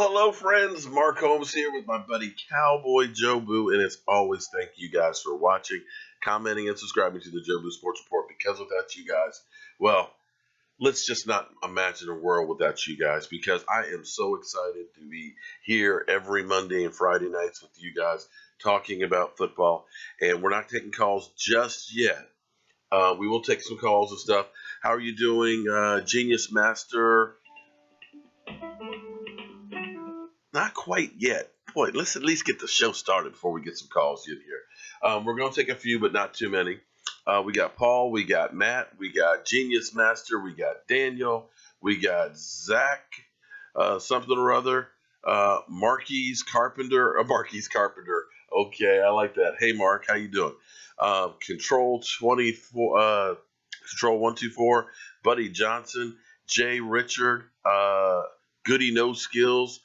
Hello, friends. Mark Holmes here with my buddy Cowboy Joe Boo, and as always, thank you guys for watching, commenting, and subscribing to the Joe Boo Sports Report. Because without you guys, well, let's just not imagine a world without you guys. Because I am so excited to be here every Monday and Friday nights with you guys talking about football, and we're not taking calls just yet. We will take some calls and stuff. How are you doing, Genius Master? Not quite yet. Boy, let's at least get the show started before we get some calls in here. We're going to take a few, but not too many. We got Paul, we got Matt, we got Genius Master, we got Daniel, we got Zach, something or other, Marquise Carpenter. Okay, I like that. Hey, Mark, how you doing? Control 24, Control 124, Buddy Johnson, Jay Richard, Goody No Skills,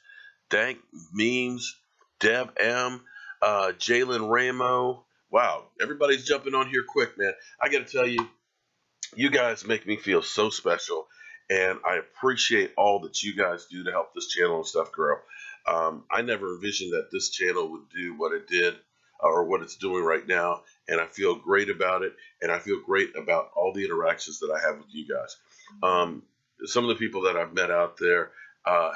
Dank Memes, Deb M, Jalen Ramo. Wow, everybody's jumping on here quick, man. I got to tell you, you guys make me feel so special, and I appreciate all that you guys do to help this channel and stuff grow. I never envisioned that this channel would do what it did or what it's doing right now, and I feel great about it, and I feel great about all the interactions that I have with you guys. Some of the people that I've met out there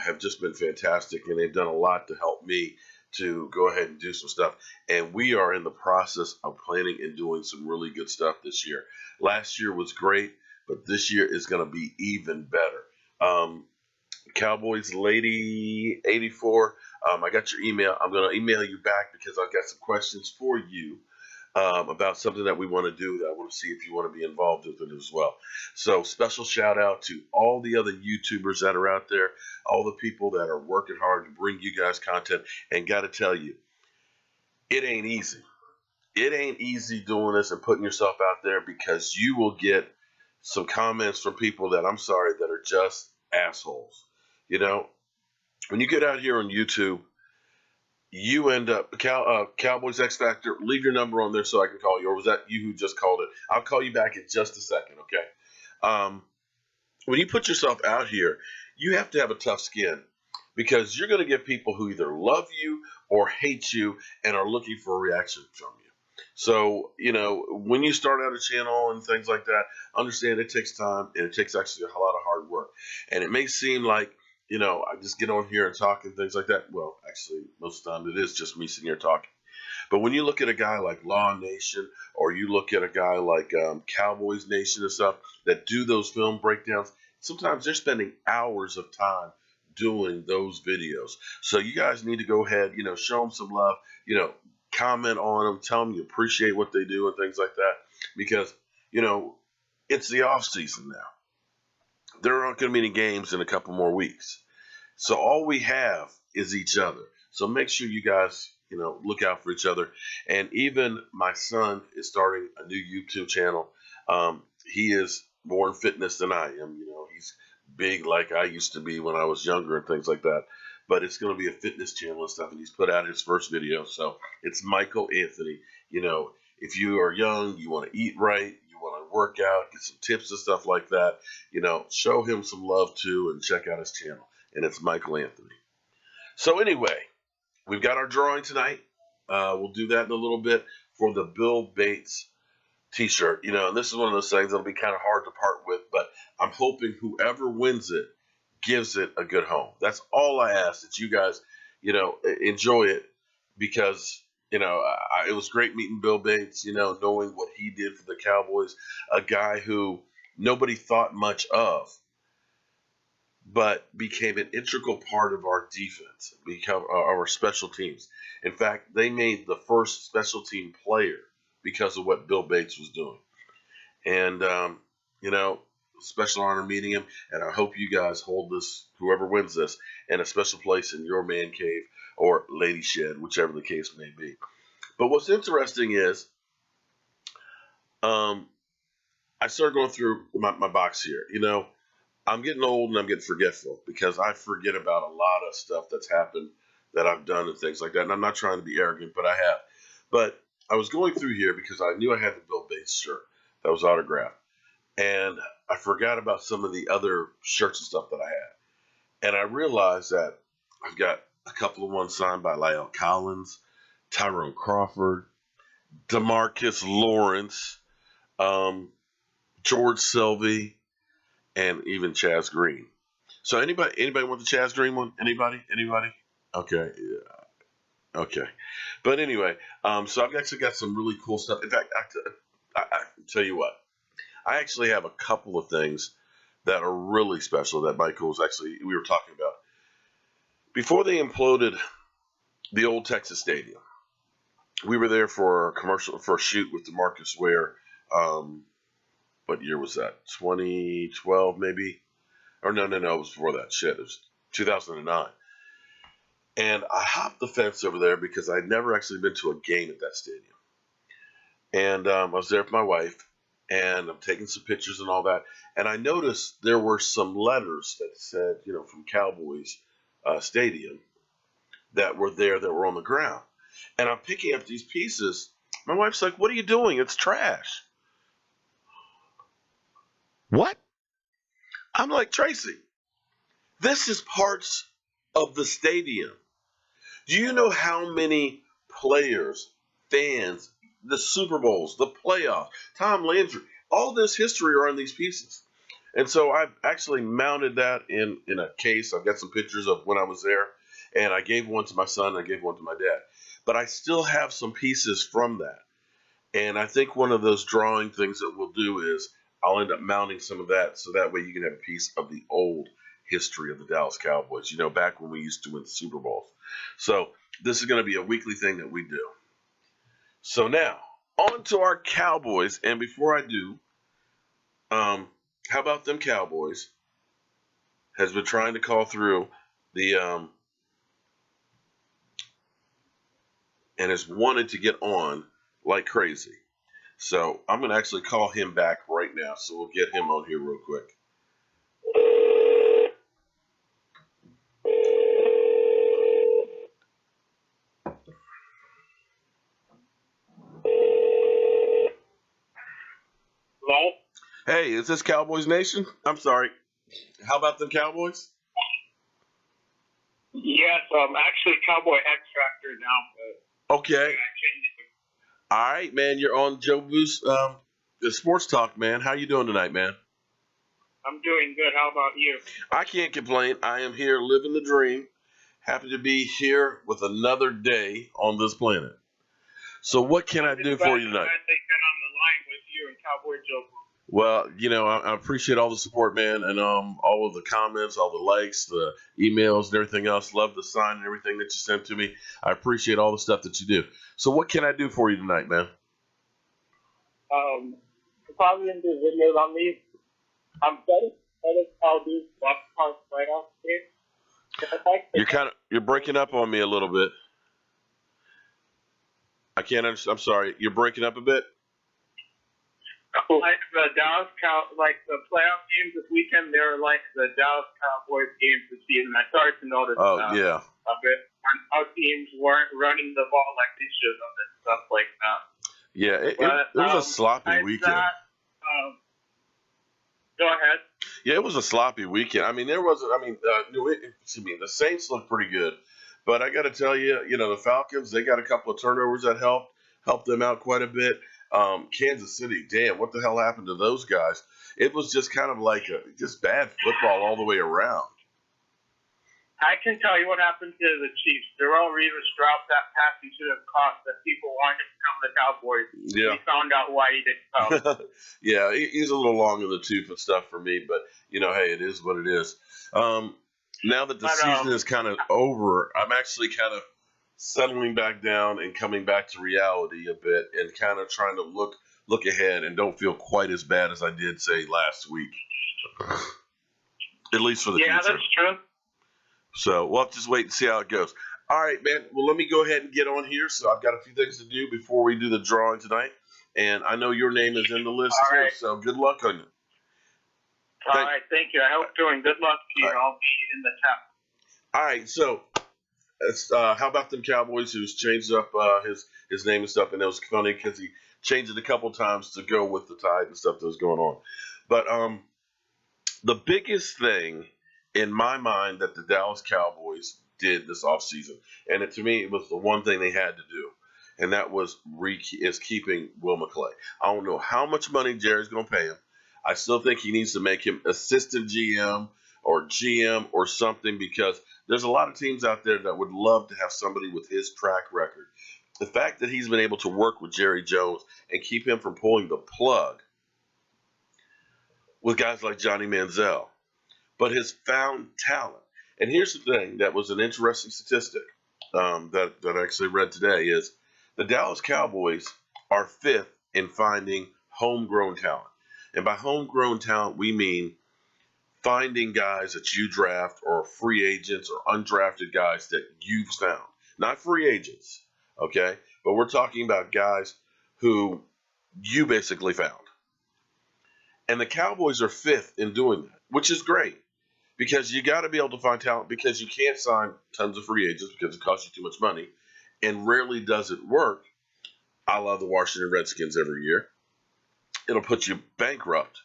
have just been fantastic, and they've done a lot to help me to go ahead and do some stuff. And we are in the process of planning and doing some really good stuff this year. Last year was great, but this year is going to be even better. Cowboys Lady 84, I got your email. I'm going to email you back because I've got some questions for you about something that we want to do that I want to see if you want to be involved with it as well. So special shout out to all the other YouTubers that are out there, all the people that are working hard to bring you guys content. And got to tell you, it ain't easy. It ain't easy doing this and putting yourself out there, because you will get some comments from people that, I'm sorry, that are just assholes. You know, when you get out here on YouTube, you end up, Cowboys X Factor, leave your number on there so I can call you. Or was that you who just called it? I'll call you back in just a second, okay? When you put yourself out here, you have to have a tough skin, because you're going to get people who either love you or hate you and are looking for a reaction from you. So, you know, when you start out a channel and things like that, understand it takes time, and it takes actually a lot of hard work. And it may seem like, you know, I just get on here and talk and things like that. Well, actually, most of the time it is just me sitting here talking. But when you look at a guy like Law Nation, or you look at a guy like Cowboys Nation and stuff that do those film breakdowns, sometimes they're spending hours of time doing those videos. So you guys need to go ahead, you know, show them some love, you know, comment on them, tell them you appreciate what they do and things like that, because, you know, it's the off season now. There aren't going to be any games in a couple more weeks. So all we have is each other. So make sure you guys, you know, look out for each other. And even my son is starting a new YouTube channel. He is more in fitness than I am. You know, he's big like I used to be when I was younger and things like that. But it's going to be a fitness channel and stuff. And he's put out his first video. So it's Michael Anthony. You know, if you are young, you want to eat right, you want to work out, get some tips and stuff like that, you know, show him some love too, and check out his channel. And it's Michael Anthony. So anyway, we've got our drawing tonight. We'll do that in a little bit for the Bill Bates t-shirt. You know, and this is one of those things that'll be kind of hard to part with, but I'm hoping whoever wins it gives it a good home. That's all I ask, that you guys, you know, enjoy it, because, you know, it was great meeting Bill Bates, you know, knowing what he did for the Cowboys, a guy who nobody thought much of, but became an integral part of our defense, become our special teams. In fact, they made the first special team player because of what Bill Bates was doing. And, you know, special honor meeting him, and I hope you guys hold this, whoever wins this, in a special place in your man cave or lady shed, whichever the case may be. But what's interesting is, I started going through my box here. You know, I'm getting old and I'm getting forgetful, because I forget about a lot of stuff that's happened that I've done and things like that. And I'm not trying to be arrogant, but I have. But I was going through here because I knew I had the Bill Bates shirt that was autographed. And I forgot about some of the other shirts and stuff that I had. And I realized that I've got a couple of ones signed by Lyle Collins, Tyrone Crawford, DeMarcus Lawrence, George Sylvie, and even Chaz Green. So anybody want the Chaz Green one? Anybody? Okay, yeah. Okay. But anyway, so I've actually got some really cool stuff. In fact, I tell you what, I actually have a couple of things that are really special that Michael's actually, we were talking about. Before they imploded the old Texas Stadium, we were there for a commercial, for a shoot with DeMarcus Ware. What year was that? 2012 maybe? Or no, it was before that. Shit, it was 2009. And I hopped the fence over there because I'd never actually been to a game at that stadium. And I was there with my wife, and I'm taking some pictures and all that. And I noticed there were some letters that said, from Cowboys Stadium that were there that were on the ground. And I'm picking up these pieces. My wife's like, "What are you doing? It's trash." What? I'm like, "Tracy, this is parts of the stadium. Do you know how many players, fans, the Super Bowls, the playoffs, Tom Landry, all this history are on these pieces?" And so I've actually mounted that in a case. I've got some pictures of when I was there, and I gave one to my son, and I gave one to my dad. But I still have some pieces from that. And I think one of those drawing things that we'll do is I'll end up mounting some of that, so that way you can have a piece of the old history of the Dallas Cowboys, back when we used to win the Super Bowls. So this is going to be a weekly thing that we do. So now, on to our Cowboys. And before I do, how about them Cowboys has been trying to call through the and has wanted to get on like crazy. So I'm going to actually call him back right now. So we'll get him on here real quick. Hello? Hey, is this Cowboys Nation? I'm sorry. How about them Cowboys? Yes, actually Cowboy X Factor now, but Okay. All right, man. You're on Joe Boost, the Sports Talk, man. How you doing tonight, man? I'm doing good. How about you? I can't complain. I am here living the dream. Happy to be here with another day on this planet. So what can I do for you tonight? Glad they get on the line with you and Cowboy Joe. Well, I appreciate all the support, man, and all of the comments, all the likes, the emails, and everything else. Love the sign and everything that you sent to me. I appreciate all the stuff that you do. So what can I do for you tonight, man? You're probably going to do videos on these. I'm better how these West Coast playoff games. You're breaking up on me a little bit. I can't understand. I'm sorry. You're breaking up a bit. Like the playoff games this weekend, they're like the Dallas Cowboys games this season. I started to notice yeah. a bit how teams weren't running the ball like they should have and stuff like that. Yeah, it was a sloppy weekend. Go ahead. Yeah, it was a sloppy weekend. I mean, the Saints looked pretty good, but I got to tell you, the Falcons, they got a couple of turnovers that helped them out quite a bit. Kansas City, damn, what the hell happened to those guys? It was just kind of like just bad football all the way around. I can tell you what happened to the Chiefs. Darrelle Revis dropped that pass he should have caught that people wanted to become the Cowboys. Yeah. He found out why he didn't come. Yeah, he's a little long in the tooth and stuff for me, but, hey, it is what it is. Now that the season is kind of over, I'm actually kind of settling back down and coming back to reality a bit and kind of trying to look ahead and don't feel quite as bad as I did, say, last week. At least for the future. Yeah, that's true. So we'll have to just wait and see how it goes. All right, man. Well, let me go ahead and get on here. So I've got a few things to do before we do the drawing tonight. And I know your name is in the list too, right. so good luck on you. All right, thank you. I hope you're doing good luck to you. Right. I'll be in the top. All right, so how about them Cowboys who's changed up his name and stuff? And it was funny because he changed it a couple times to go with the tide and stuff that was going on. But the biggest thing in my mind that the Dallas Cowboys did this offseason. And to me, it was the one thing they had to do. And that was keeping Will McClay. I don't know how much money Jerry's going to pay him. I still think he needs to make him assistant GM or GM or something, because there's a lot of teams out there that would love to have somebody with his track record. The fact that he's been able to work with Jerry Jones and keep him from pulling the plug with guys like Johnny Manziel, but has found talent. And here's the thing that was an interesting statistic that I actually read today is the Dallas Cowboys are 5th in finding homegrown talent. And by homegrown talent, we mean finding guys that you draft or free agents or undrafted guys that you've found. Not free agents, okay? But we're talking about guys who you basically found. And the Cowboys are 5th in doing that, which is great, because you got to be able to find talent, because you can't sign tons of free agents because it costs you too much money, and rarely does it work. I love the Washington Redskins every year. It'll put you bankrupt.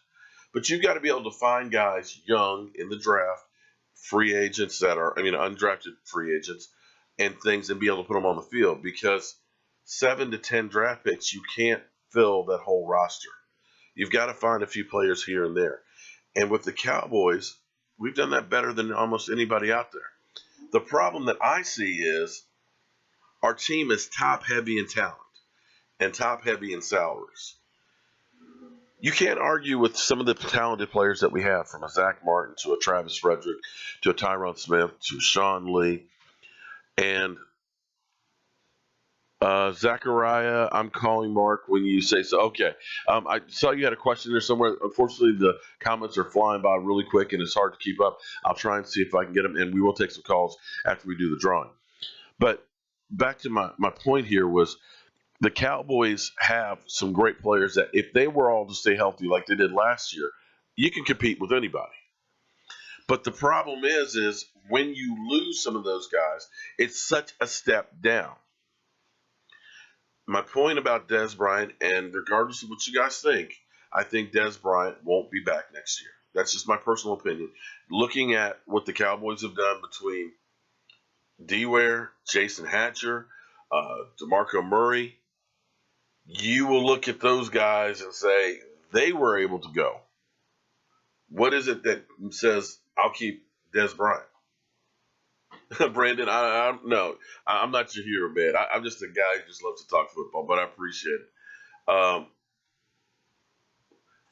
But you've got to be able to find guys young in the draft, free agents undrafted free agents and things, and be able to put them on the field, because 7 to 10 draft picks, you can't fill that whole roster. You've got to find a few players here and there. And with the Cowboys, we've done that better than almost anybody out there. The problem that I see is our team is top-heavy in talent and top-heavy in salaries. You can't argue with some of the talented players that we have, from a Zach Martin to a Travis Frederick to a Tyron Smith to Sean Lee. And Zachariah, I'm calling Mark when you say so. Okay. I saw you had a question there somewhere. Unfortunately, the comments are flying by really quick, and it's hard to keep up. I'll try and see if I can get them, and we will take some calls after we do the drawing. But back to my point here was the Cowboys have some great players that, if they were all to stay healthy like they did last year, you can compete with anybody. But the problem is when you lose some of those guys, it's such a step down. My point about Dez Bryant, and regardless of what you guys think, I think Dez Bryant won't be back next year. That's just my personal opinion. Looking at what the Cowboys have done between D-Ware, Jason Hatcher, DeMarco Murray, you will look at those guys and say they were able to go. What is it that says I'll keep Dez Bryant? Brandon, no, I'm not your hero, man. I'm just a guy who just loves to talk football, but I appreciate it.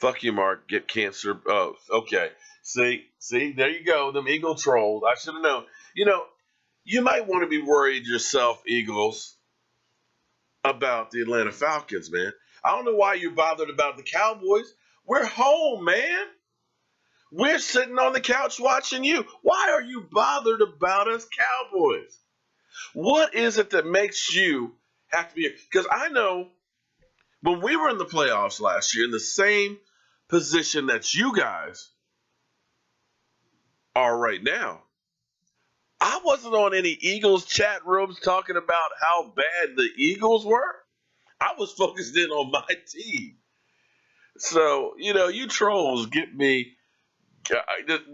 Fuck you, Mark. Get cancer. Oh, okay. See, there you go. Them Eagle trolls. I should have known. You might want to be worried yourself, Eagles, about the Atlanta Falcons, man. I don't know why you're bothered about the Cowboys. We're home, man. We're sitting on the couch watching you. Why are you bothered about us Cowboys? What is it that makes you have to be? Because I know when we were in the playoffs last year, in the same position that you guys are right now, I wasn't on any Eagles chat rooms talking about how bad the Eagles were. I was focused in on my team. So, you trolls get me,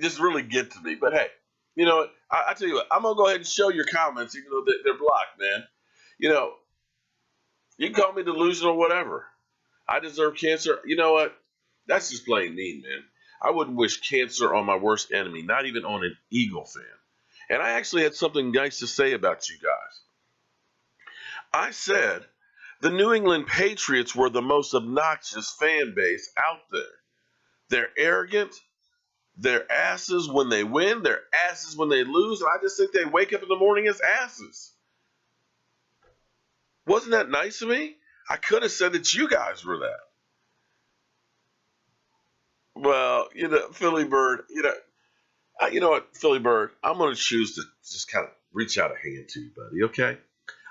just really get to me. But hey, you know what? I tell you what, I'm going to go ahead and show your comments, even though they're blocked, man. You can call me delusional or whatever. I deserve cancer. You know what? That's just plain mean, man. I wouldn't wish cancer on my worst enemy, not even on an Eagle fan. And I actually had something nice to say about you guys. I said the New England Patriots were the most obnoxious fan base out there. They're arrogant. They're asses when they win. They're asses when they lose. And I just think they wake up in the morning as asses. Wasn't that nice of me? I could have said that you guys were that. Well, Philly Bird, you know what, Philly Bird, I'm going to choose to just kind of reach out a hand to you, buddy, okay?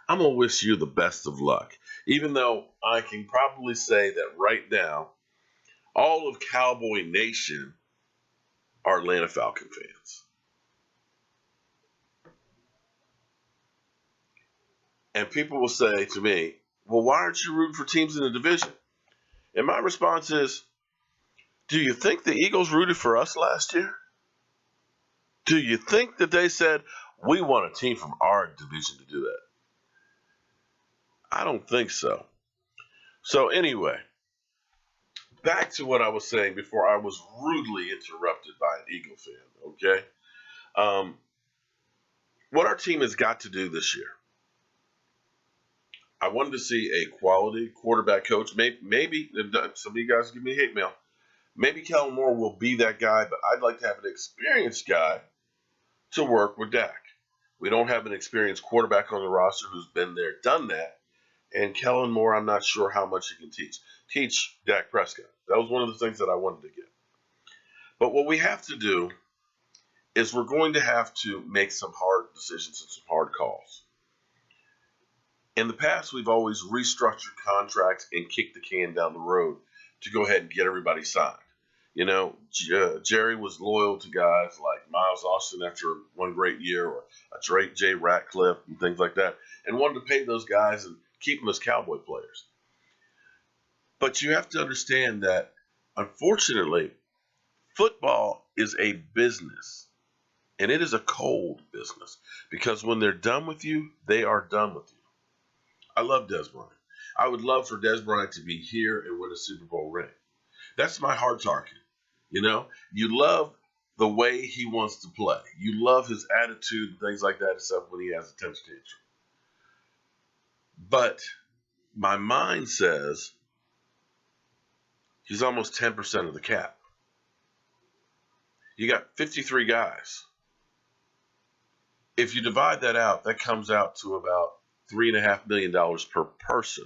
I'm going to wish you the best of luck, even though I can probably say that right now, all of Cowboy Nation are Atlanta Falcon fans. And people will say to me, well, why aren't you rooting for teams in the division? And my response is, do you think the Eagles rooted for us last year? Do you think that they said, We want a team from our division to do that. I don't think so. So anyway, back to what I was saying before I was rudely interrupted by an Eagle fan, okay? What our team has got to do this year, I wanted to see a quality quarterback coach. Maybe some of you guys give me hate mail. Maybe Kellen Moore will be that guy, but I'd like to have an experienced guy to work with Dak. We don't have an experienced quarterback on the roster who's been there, done that. And Kellen Moore, I'm not sure how much he can teach. Teach Dak Prescott. That was one of the things that I wanted to get. But what we have to do is we're going to have to make some hard decisions and some hard calls. In the past, we've always restructured contracts and kicked the can down the road to go ahead and get everybody signed. You know, Jerry was loyal to guys like Miles Austin after one great year, or a Drake J. Ratcliffe and things like that, and wanted to pay those guys and keep them as Cowboy players. But you have to understand that, unfortunately, football is a business, and it is a cold business, because when they're done with you, they are done with you. I love Dez Bryant. I would love for Dez Bryant to be here and win a Super Bowl ring. That's my heart target. You know, you love the way he wants to play. You love his attitude and things like that, except when he has a temper tantrum. But my mind says he's almost 10% of the cap. You got 53 guys. If you divide that out, that comes out to about $3.5 million per person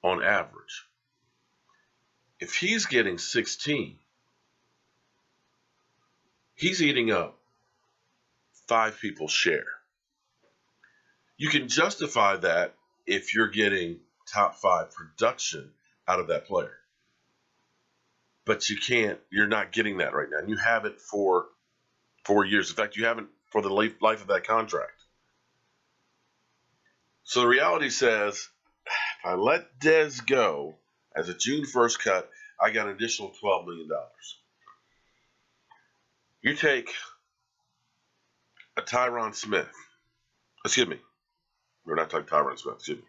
on average. If he's getting 16, he's eating up 5 people's share. You can justify that if you're getting top 5 production out of that player. But you're not getting that right now. And you haven't for 4 years. In fact, you haven't for the life of that contract. So the reality says, if I let Dez go as a June 1st cut, I got an additional $12 million. You take a Tyron Smith. Excuse me. We're not talking Tyron Smith. Excuse me.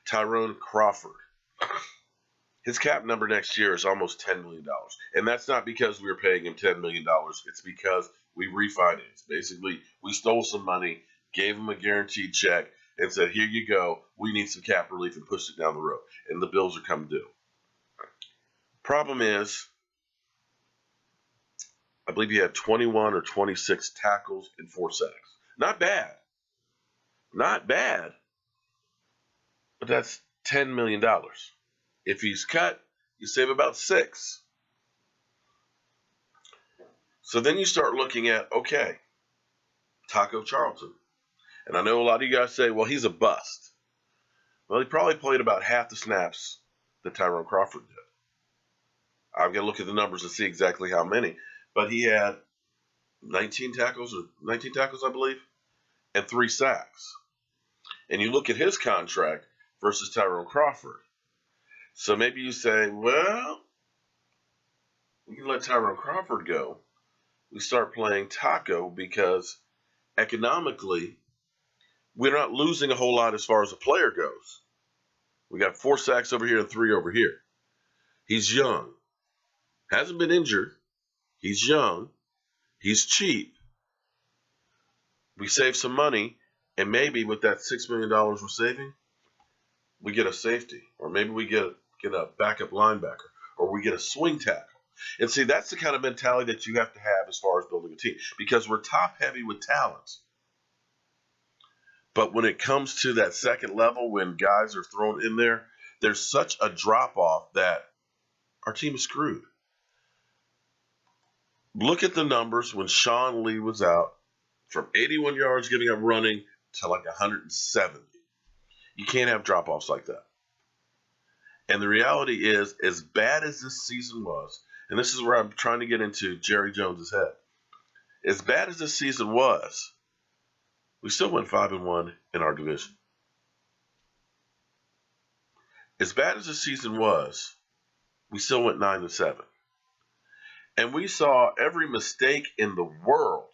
Tyrone Crawford. His cap number next year is almost $10 million. And that's not because we were paying him $10 million. It's because we refinanced. Basically, we stole some money, gave him a guaranteed check, and said, here you go. We need some cap relief, and pushed it down the road. And the bills are coming due. Problem is, I believe he had 21 or 26 tackles and 4 sacks. Not bad. Not bad. But that's $10 million. If he's cut, you save about 6. So then you start looking at, okay, Taco Charlton. And I know a lot of you guys say, well, he's a bust. Well, he probably played about half the snaps that Tyrone Crawford did. I've got to look at the numbers to see exactly how many. But he had 19 tackles, I believe, and 3 sacks. And you look at his contract versus Tyrone Crawford. So maybe you say, well, we can let Tyrone Crawford go. We start playing Taco because economically, we're not losing a whole lot as far as a player goes. We got 4 sacks over here and 3 over here. He's young. Hasn't been injured. He's young. He's cheap. We save some money, and maybe with that $6 million we're saving, we get a safety, or maybe we get a backup linebacker, or we get a swing tackle. And see, that's the kind of mentality that you have to have as far as building a team, because we're top heavy with talent. But when it comes to that second level, when guys are thrown in there, there's such a drop off that our team is screwed. Look at the numbers when Sean Lee was out, from 81 yards giving up running to like 170. You can't have drop-offs like that. And the reality is, as bad as this season was, and this is where I'm trying to get into Jerry Jones's head, as bad as this season was, we still went 5-1 in our division. As bad as the season was, we still went 9-7. And we saw every mistake in the world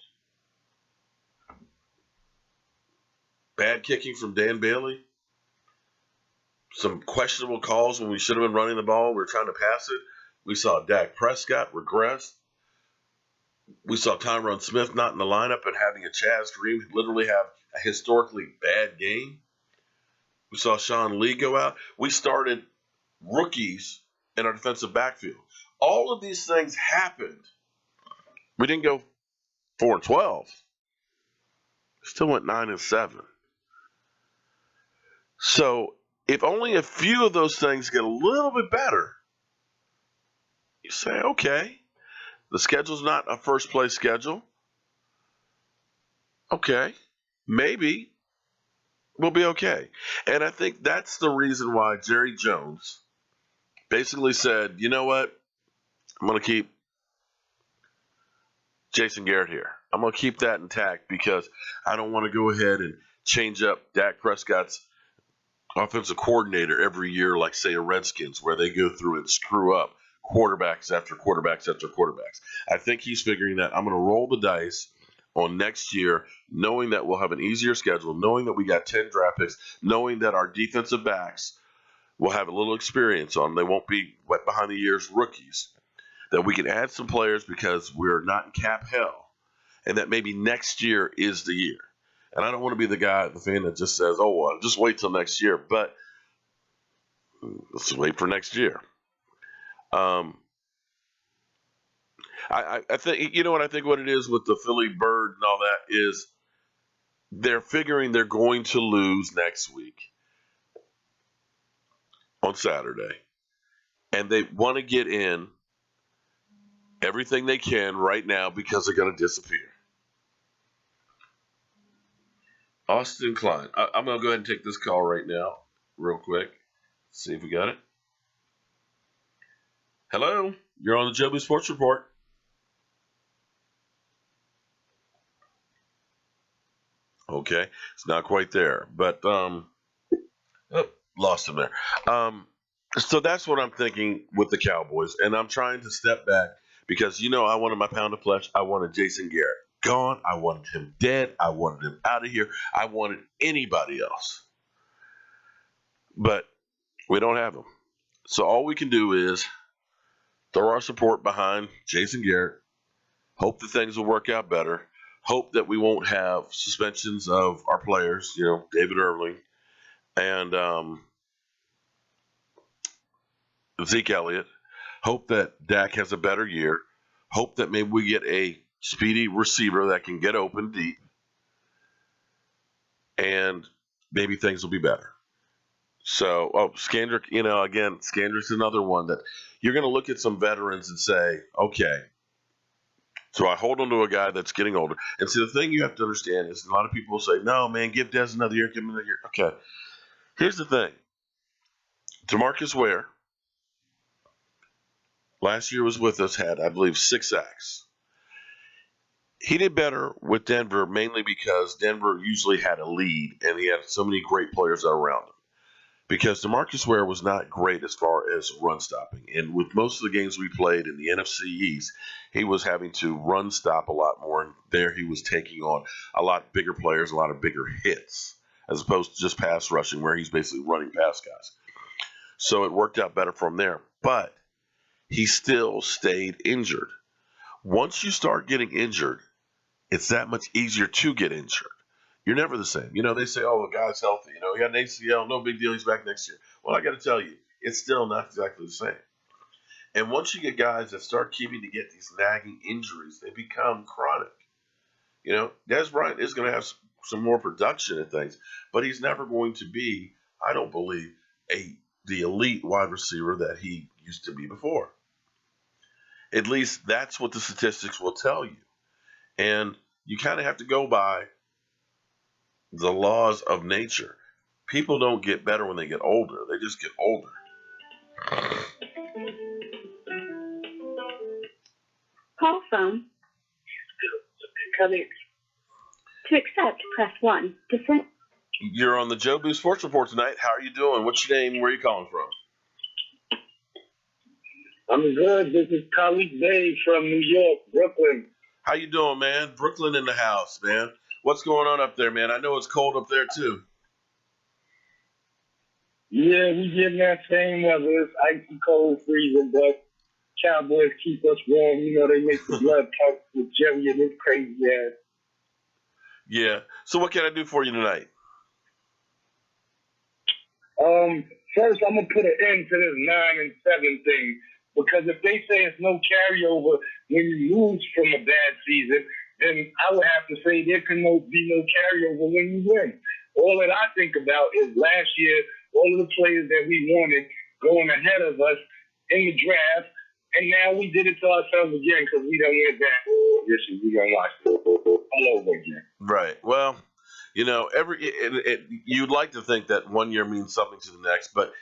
Bad kicking from Dan Bailey. Some questionable calls when we should have been running the ball. We were trying to pass it. We saw Dak Prescott regress. We saw Tyron Smith not in the lineup and having a Chaz Green literally have a historically bad game. We saw Sean Lee go out. We started rookies in our defensive backfield. All of these things happened. We didn't go 4-12. Still went 9-7. So if only a few of those things get a little bit better, you say, okay, the schedule's not a first place schedule. Okay, maybe we'll be okay. And I think that's the reason why Jerry Jones basically said, you know what? I'm going to keep Jason Garrett here. I'm going to keep that intact because I don't want to go ahead and change up Dak Prescott's offensive coordinator every year, like, say, a Redskins, where they go through and screw up quarterbacks after quarterbacks after quarterbacks. I think he's figuring that I'm going to roll the dice on next year, knowing that we'll have an easier schedule, knowing that we got 10 draft picks, knowing that our defensive backs will have a little experience on them. They won't be wet behind the ears rookies, that we can add some players because we're not in cap hell, and that maybe next year is the year. And I don't want to be the guy, the fan that just says, oh, well, just wait till next year. But let's wait for next year. I think, you know what I think what it is with the Philly Bird and all that is they're figuring they're going to lose next week on Saturday. And they want to get in everything they can right now because they're going to disappear. Austin Klein. I'm going to go ahead and take this call right now, real quick. See if we got it. Hello, you're on the Joby Sports Report. Okay, it's not quite there, but lost him there. So that's what I'm thinking with the Cowboys, and I'm trying to step back because, you know, I wanted my pound of flesh. I wanted Jason Garrett gone. I wanted him dead. I wanted him out of here. I wanted anybody else. But we don't have him. So all we can do is throw our support behind Jason Garrett, hope that things will work out better, hope that we won't have suspensions of our players, you know, David Irving and Zeke Elliott, hope that Dak has a better year, hope that maybe we get a speedy receiver that can get open deep, and maybe things will be better. So, Skandrick, you know, again, Skandrick's another one that you're going to look at some veterans and say, okay, so I hold on to a guy that's getting older. And see, the thing you have to understand is a lot of people will say, no, man, give Dez another year, give him another year. Okay, here's the thing. DeMarcus Ware, last year was with us, had, I believe, 6 sacks. He did better with Denver mainly because Denver usually had a lead, and he had so many great players around him. Because DeMarcus Ware was not great as far as run stopping. And with most of the games we played in the NFC East, he was having to run stop a lot more. And there he was taking on a lot bigger players, a lot of bigger hits, as opposed to just pass rushing where he's basically running past guys. So it worked out better from there. But he still stayed injured. Once you start getting injured, it's that much easier to get injured. You're never the same. You know, they say, oh, the guy's healthy. You know, he got an ACL, no big deal, he's back next year. Well, I got to tell you, it's still not exactly the same. And once you get guys that start keeping to get these nagging injuries, they become chronic. You know, Dez Bryant is going to have some more production and things, but he's never going to be, I don't believe, the elite wide receiver that he used to be before. At least that's what the statistics will tell you. And you kind of have to go by the laws of nature. People don't get better when they get older. They just get older. Call phone. To accept, press 1. To send. You're on the Joe Boo Sports Report tonight. How are you doing? What's your name? Where are you calling from? I'm good. This is Khalid Bey from New York, Brooklyn. How you doing, man? Brooklyn in the house, man. What's going on up there, man? I know it's cold up there too. Yeah, we getting that same weather. It's icy cold, freezing, but Cowboys keep us warm. You know, they make the blood pump with Jerry and his crazy ass. Yeah. So what can I do for you tonight? First, I'm gonna put an end to this 9-7 thing because if they say it's no carryover when you lose from a bad season, then I would have to say there can be no carryover when you win. All that I think about is last year, all of the players that we wanted going ahead of us in the draft, and now we did it to ourselves again because we done went back. This is we gonna watch it all over again. Right. Well, you know, you'd like to think that one year means something to the next, but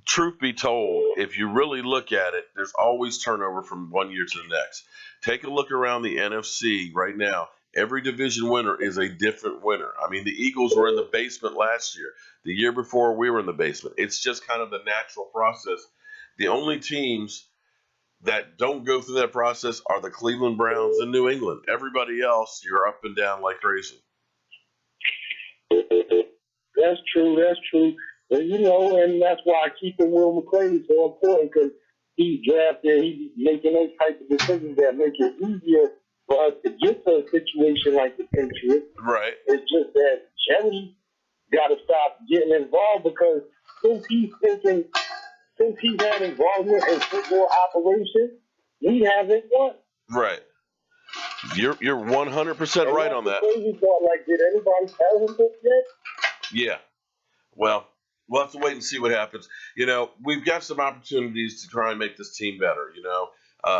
truth be told, if you really look at it, there's always turnover from one year to the next. Take a look around the NFC right now. Every division winner is a different winner. I mean, the Eagles were in the basement last year. The year before, we were in the basement. It's just kind of the natural process. The only teams that don't go through that process are the Cleveland Browns and New England. Everybody else, you're up and down like crazy. That's true. That's true. And, you know, and that's why keeping Will McClay so important because he's drafted, he's making those type of decisions that make it easier for us to get to a situation like the Patriots. Right. It's just that Jerry got to stop getting involved because since he's had involvement in football operations, we haven't won. Right. You're 100% right on that. Crazy part, like, did anybody tell him this yet? Yeah. Well, we'll have to wait and see what happens. You know, we've got some opportunities to try and make this team better, you know,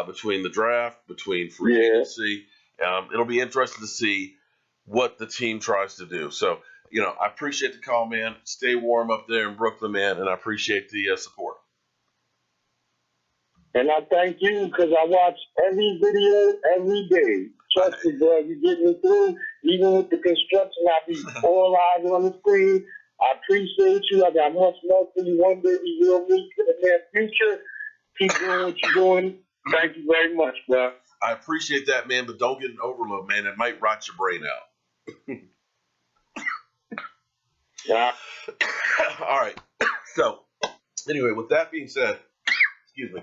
between the draft, between free agency. It'll be interesting to see what the team tries to do. So, you know, I appreciate the call, man. Stay warm up there in Brooklyn, man, and I appreciate the support. And I thank you because I watch every video every day. Trust me, bro. You get me through. Even with the construction, I be all eyes on the screen. I appreciate you. I got much love for you. One day we will meet in the near future. Keep doing what you're doing. Thank you very much, bro. I appreciate that, man, but don't get an overload, man. It might rot your brain out. Yeah. All right. So, anyway, with that being said, excuse me.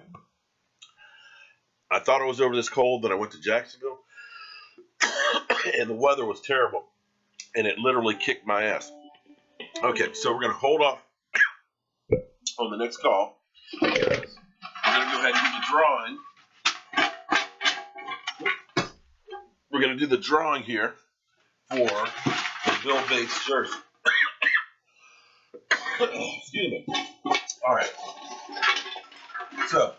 I thought I was over this cold, then I went to Jacksonville, and the weather was terrible, and it literally kicked my ass. Okay, so we're going to hold off on the next call. We're going to go ahead and do the drawing. We're going to do the drawing here for the Bill Bates jersey. Excuse me. All right. So,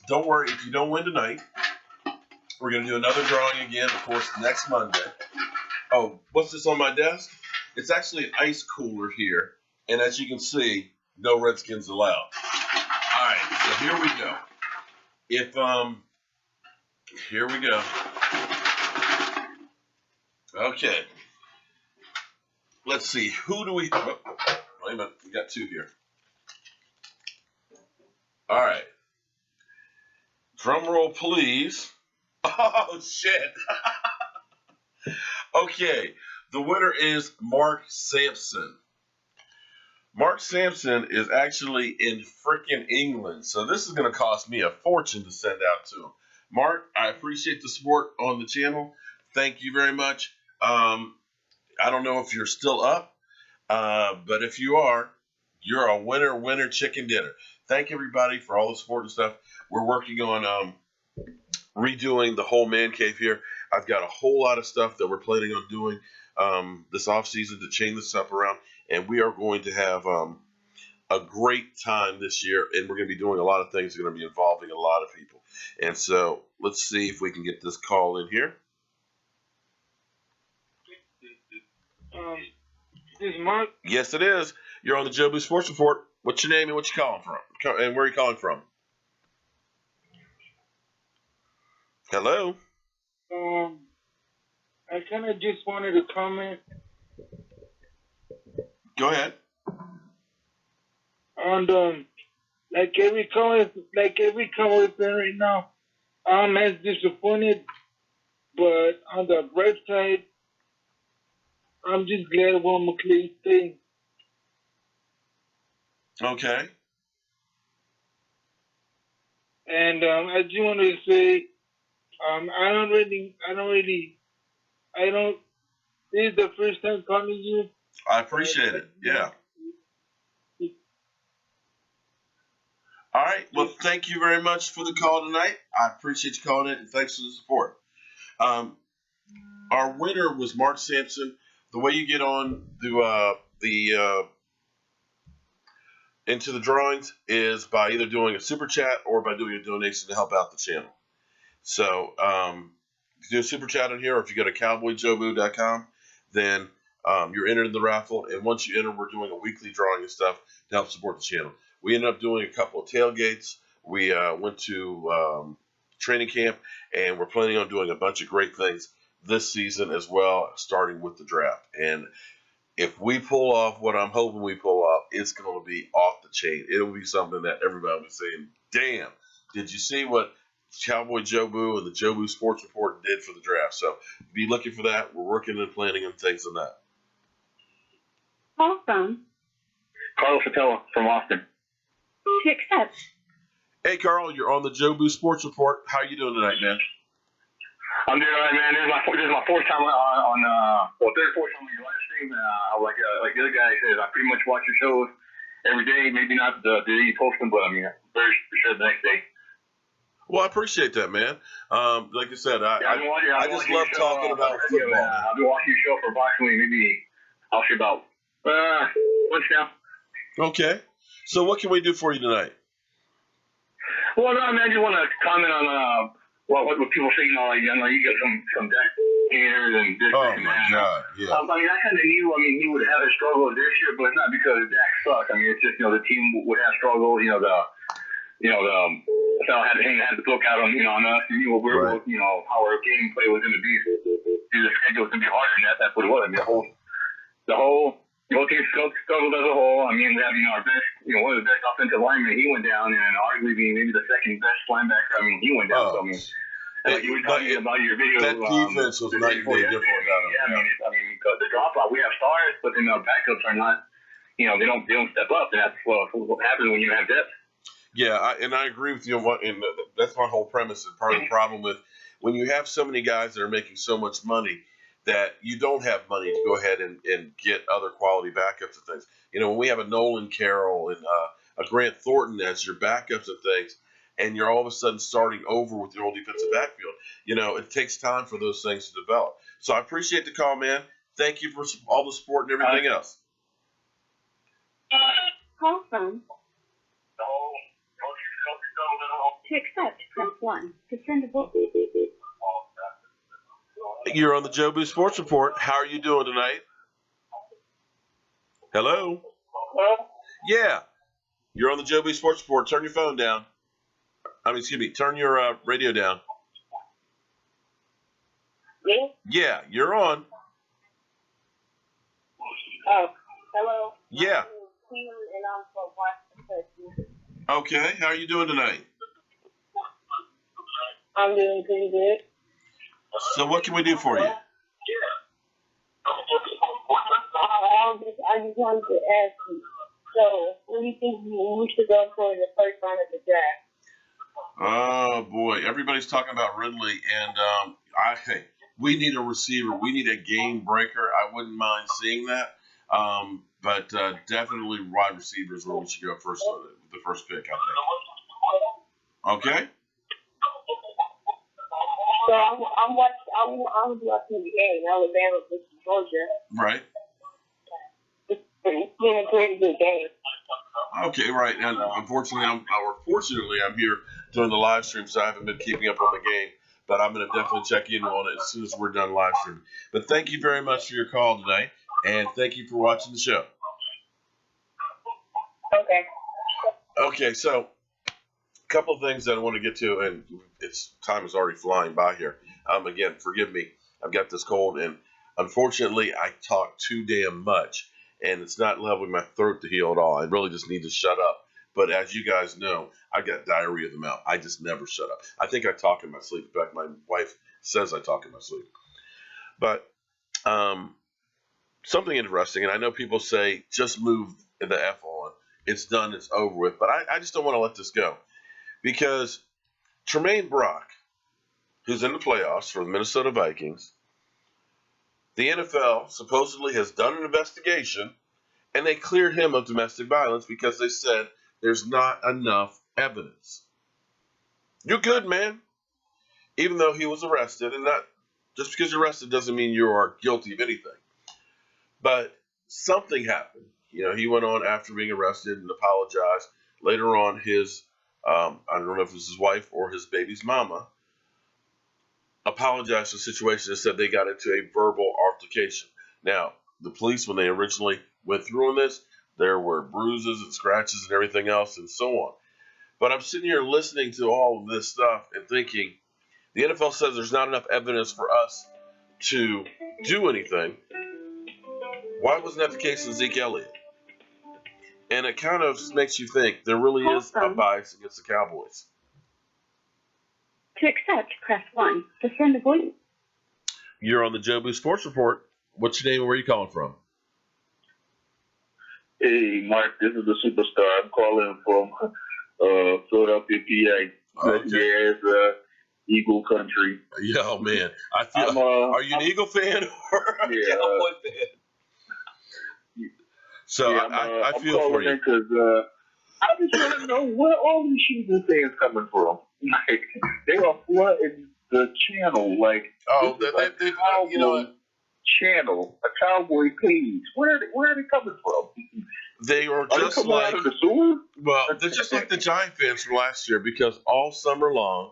don't worry if you don't win tonight. We're going to do another drawing again, of course, next Monday. Oh, what's this on my desk? It's actually an ice cooler here. And as you can see, no Redskins allowed. All right, so here we go. Here we go. Okay. Let's see. Who do we... Oh, wait a minute. We got two here. All right. Drum roll, please. Oh, shit. Okay. The winner is Mark Sampson. Mark Sampson is actually in frickin' England, so this is going to cost me a fortune to send out to him. Mark, I appreciate the support on the channel. Thank you very much. I don't know if you're still up, but if you are, you're a winner chicken dinner. Thank everybody for all the support and stuff. We're working on redoing the whole man cave here. I've got a whole lot of stuff that we're planning on doing this off season to change this up around, and we are going to have a great time this year, and we're going to be doing a lot of things that are going to be involving a lot of people. And so let's see if we can get this call in here. This is Mark. Yes, it is. You're on the Joe Boo Sports Report. What's your name and what you calling from? And where are you calling from? Hello? I kind of just wanted to comment Go ahead. on like every color fan right now. I'm as disappointed, but on the bright side, I'm just glad Will McClay stayed. Okay. And I just wanted to say, this is the first time calling you. I appreciate it. Yeah. All right. Well, thank you very much for the call tonight. I appreciate you calling in, and thanks for the support. Our winner was Mark Sampson. The way you get on the into the drawings is by either doing a super chat or by doing a donation to help out the channel. So if you do a super chat on here, or if you go to cowboyjobu.com, then you're entered in the raffle. And once you enter, we're doing a weekly drawing and stuff to help support the channel. We ended up doing a couple of tailgates. We went to training camp, and we're planning on doing a bunch of great things this season as well, starting with the draft. And if we pull off what I'm hoping we pull off, it's going to be off the chain. It'll be something that everybody will be saying, damn, did you see what Cowboy Jobu and the Jobu Sports Report did for the draft? So be looking for that. We're working and planning on things on that. Call from Carlos Fatella from Austin. to accept. Hey, Carl, you're on the Jobu Sports Report. How are you doing tonight, man? I'm doing all right, man. This is my fourth time on third, fourth time on your live stream. Like the other guy said, I pretty much watch your shows every day. Maybe not the day you post them, but I mean, very for sure the next day. Well, I appreciate that, man. Like I said, I just love talking about football. I've been watching your show for approximately I'll say about months now. Okay. So what can we do for you tonight? Well, no, man, I just want to comment on what people say. You know, you get some Dak haters and this. Oh and my that. God, yeah. I mean, I kind of knew. I mean, he would have a struggle this year, but it's not because Dak sucked. I mean, it's just the team would have struggles. The fellow had the book out on on us, and Right. how our gameplay was going to be. The schedule was going to be harder than that. That's what it was. I mean, the whole team struggled as a whole. I mean, we have our best, one of the best offensive linemen. He went down, and arguably being maybe the second best linebacker. I mean, he went down. So I mean, like you were talking about your video, that defense was night and day different without him. Yeah, I mean, because the drop off, we have stars, but then our backups are not. They don't step up, and that's what happens when you have depth. Yeah, I agree with you. And that's my whole premise. And part of the problem with when you have so many guys that are making so much money that you don't have money to go ahead and get other quality backups and things. When we have a Nolan Carroll and a Grant Thornton as your backups and things, and you're all of a sudden starting over with your old defensive backfield, it takes time for those things to develop. So I appreciate the call, man. Thank you for all the support and everything else. Call from to accept. Press 1 to send a voice. You're on the Jobu Sports Report. How are you doing tonight? Hello? Well, Yeah. You're on the Jobu Sports Report. Turn your phone down. Turn your radio down. me? Yeah, you're on. Oh, hello. Yeah. And I'm from Washington. Okay. How are you doing tonight? I'm doing pretty good. So what can we do for you? I just wanted to ask you, so what do you think we should go for in the first round of the draft? Oh boy, everybody's talking about Ridley, and we need a receiver. We need a game breaker. I wouldn't mind seeing that, but definitely wide receivers where we should go first with the first pick. I think. Okay. So I was watching the game. Alabama versus Georgia. Right. It's been a pretty good game. Okay, right. And unfortunately, I'm here doing the live stream, so I haven't been keeping up on the game. But I'm going to definitely check in on it as soon as we're done live streaming. But thank you very much for your call today, and thank you for watching the show. Okay. Okay, so a couple of things that I want to get to, and time is already flying by here. Again, forgive me. I've got this cold, and unfortunately, I talk too damn much, and it's not leveling my throat to heal at all. I really just need to shut up. But as you guys know, I got diarrhea of the mouth. I just never shut up. I think I talk in my sleep. In fact, my wife says I talk in my sleep. But something interesting, and I know people say just move the F on. It's done. It's over with. But I just don't want to let this go because Tremaine Brock, who's in the playoffs for the Minnesota Vikings, the NFL supposedly has done an investigation, and they cleared him of domestic violence because they said there's not enough evidence. You're good, man. Even though he was arrested, and not just because you're arrested doesn't mean you are guilty of anything. But something happened. He went on after being arrested and apologized. Later on, his, I don't know if it was his wife or his baby's mama, apologized for the situation and said they got into a verbal altercation. Now, the police, when they originally went through on this, there were bruises and scratches and everything else and so on. But I'm sitting here listening to all of this stuff and thinking, the NFL says there's not enough evidence for us to do anything. Why wasn't that the case with Zeke Elliott? And it kind of makes you think there really is a bias against the Cowboys. To accept, press 1. To send a voice. You're on the Jobu Sports Report. What's your name and where are you calling from? Hey, Mark, this is the superstar. I'm calling from Philadelphia, PA. Okay. Yeah, it's Eagle country. Yeah, oh man. Are you an Eagle fan or a Cowboy fan? So yeah, I feel for you. Because I just want to know where all these shooting things coming from. Like, they are flooding the channel. Like, They you know what? Channel, a Cowboy page. Where are they coming from? They are just out of the sewer? Well, they're just like the Giant fans from last year because all summer long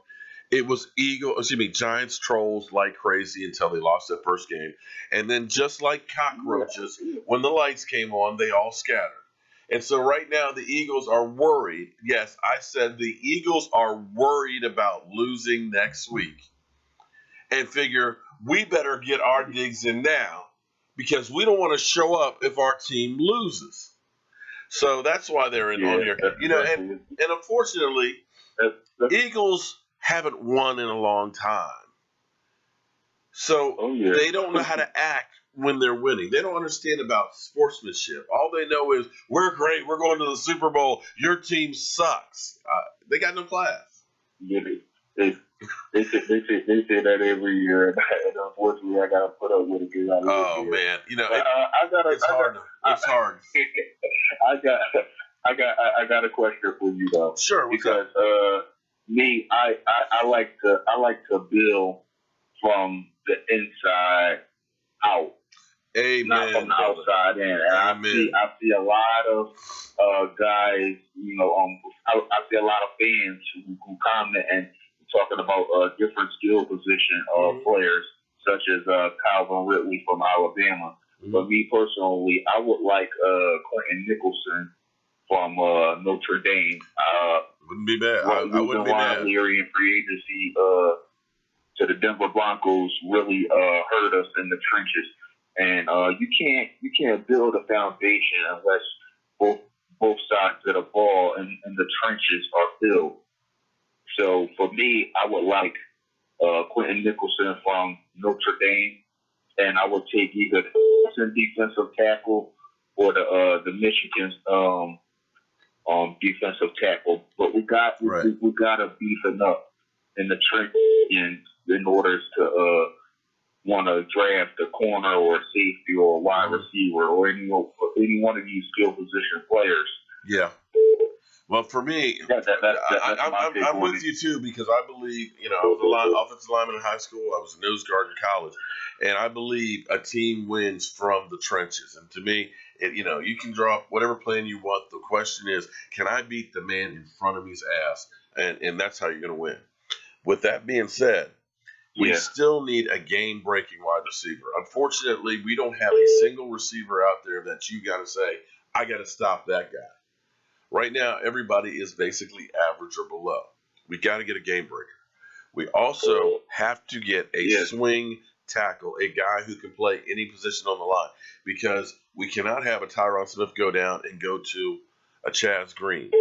it was Giants trolls like crazy until they lost that first game. And then just like cockroaches, when the lights came on, they all scattered. And so right now the Eagles are worried. Yes, I said the Eagles are worried about losing next week. And figure we better get our digs in now because we don't want to show up if our team loses. So that's why they're on here. And unfortunately, Eagles haven't won in a long time. So they don't know how to act when they're winning. They don't understand about sportsmanship. All they know is, we're great, we're going to the Super Bowl, your team sucks. They got no class. Yeah, they say that every year, and unfortunately, I gotta put up with it. Man, it's hard. I got a question for you though. Sure. Because me, I like to build from the inside out. Amen. Not from the outside in. And I see a lot of guys, I see a lot of fans who comment and talking about different skill position players, such as Calvin Ridley from Alabama. Mm-hmm. But me personally, I would like Quentin Nicholson from Notre Dame. Wouldn't be bad. I wouldn't be mad. Leary in free agency to the Denver Broncos really hurt us in the trenches. And you can't build a foundation unless both sides of the ball and the trenches are filled. So for me, I would like Quentin Nicholson from Notre Dame, and I would take either the defensive tackle or the Michigan's defensive tackle. But we got to beef up in the trenches in order to want to draft a corner or a safety or a wide receiver or any one of these skill position players. Yeah. Well, for me, I'm with you too because I believe, I was an offensive lineman in high school. I was a nose guard in college, and I believe a team wins from the trenches. And to me, you can draw up whatever plan you want. The question is, can I beat the man in front of me's ass? And that's how you're going to win. With that being said, we still need a game-breaking wide receiver. Unfortunately, we don't have a single receiver out there that you got to say, I got to stop that guy. Right now, everybody is basically average or below. We got to get a game breaker. We also have to get a swing tackle, a guy who can play any position on the line, because we cannot have a Tyron Smith go down and go to a Chaz Green.